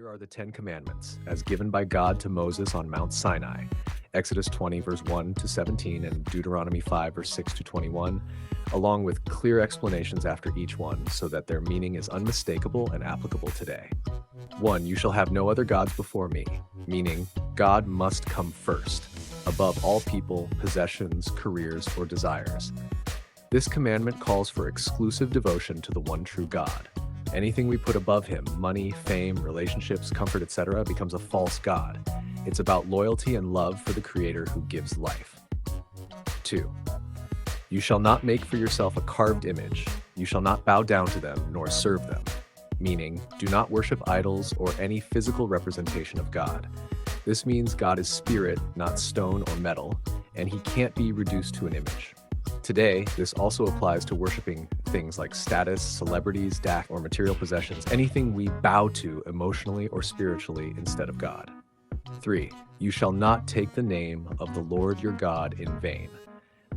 Here are the 10 Commandments, as given by God to Moses on Mount Sinai, Exodus 20, verse 1 to 17, and Deuteronomy 5, verse 6 to 21, along with clear explanations after each one so that their meaning is unmistakable and applicable today. 1. You shall have no other gods before me, meaning God must come first, above all people, possessions, careers, or desires. This commandment calls for exclusive devotion to the one true God. Anything we put above him, money, fame, relationships, comfort, etc., becomes a false god. It's about loyalty and love for the Creator who gives life. 2. You shall not make for yourself a carved image. You shall not bow down to them nor serve them. Meaning, do not worship idols or any physical representation of God. This means God is spirit, not stone or metal, and he can't be reduced to an image. Today, this also applies to worshiping things like status, celebrities, or material possessions, anything we bow to emotionally or spiritually instead of God. 3. You shall not take the name of the Lord your God in vain.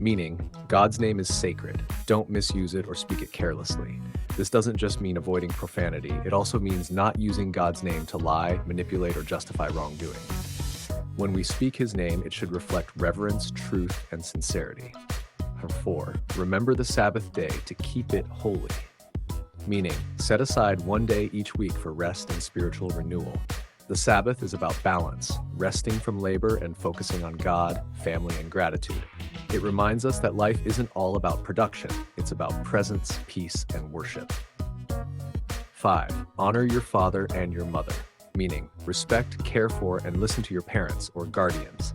Meaning, God's name is sacred. Don't misuse it or speak it carelessly. This doesn't just mean avoiding profanity, it also means not using God's name to lie, manipulate, or justify wrongdoing. When we speak his name, it should reflect reverence, truth, and sincerity. 4. Remember the Sabbath day to keep it holy. Meaning, set aside one day each week for rest and spiritual renewal. The Sabbath is about balance, resting from labor and focusing on God, family, and gratitude. It reminds us that life isn't all about production, it's about presence, peace, and worship. 5. Honor your father and your mother. Meaning, respect, care for, and listen to your parents or guardians.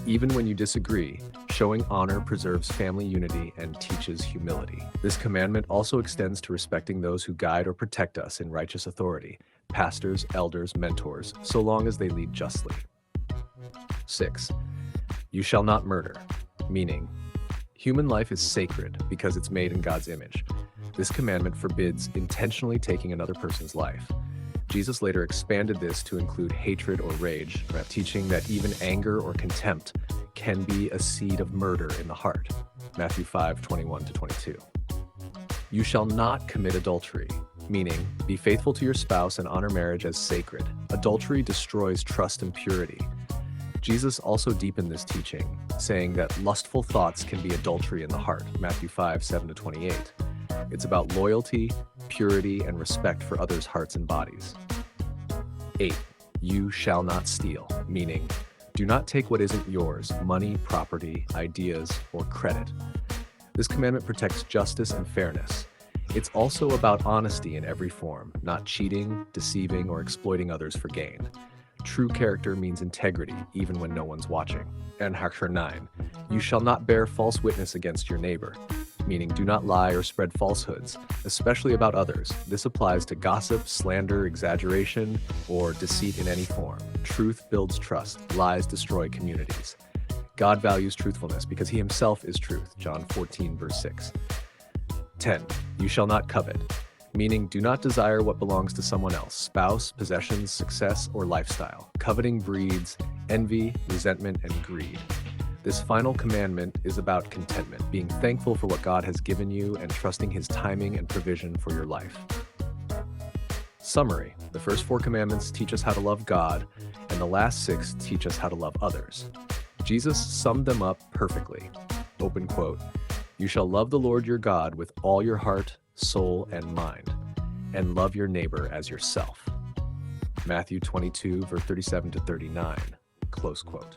Even when you disagree, showing honor preserves family unity and teaches humility. This commandment also extends to respecting those who guide or protect us in righteous authority, pastors, elders, mentors, so long as they lead justly. 6. You shall not murder. Meaning, human life is sacred because it's made in God's image. This commandment forbids intentionally taking another person's life. Jesus later expanded this to include hatred or rage, teaching that even anger or contempt can be a seed of murder in the heart. Matthew 5, 21 to 22. You shall not commit adultery, meaning be faithful to your spouse and honor marriage as sacred. Adultery destroys trust and purity. Jesus also deepened this teaching, saying that lustful thoughts can be adultery in the heart. Matthew 5, 7 to 28. It's about loyalty, purity, and respect for others' hearts and bodies. 8. You shall not steal, meaning do not take what isn't yours, money, property, ideas, or credit. This commandment protects justice and fairness. It's also about honesty in every form, not cheating, deceiving, or exploiting others for gain. True character means integrity, even when no one's watching. And 9. You shall not bear false witness against your neighbor. Meaning do not lie or spread falsehoods, especially about others. This applies to gossip, slander, exaggeration, or deceit in any form. Truth builds trust. Lies destroy communities. God values truthfulness because he himself is truth. John 14, verse 6. 10. You shall not covet. Meaning do not desire what belongs to someone else, spouse, possessions, success, or lifestyle. Coveting breeds envy, resentment, and greed. This final commandment is about contentment, being thankful for what God has given you and trusting his timing and provision for your life. Summary: the first 4 commandments teach us how to love God, and the last 6 teach us how to love others. Jesus summed them up perfectly. Open quote, "You shall love the Lord your God with all your heart, soul, and mind, and love your neighbor as yourself." Matthew 22, verse 37 to 39, close quote.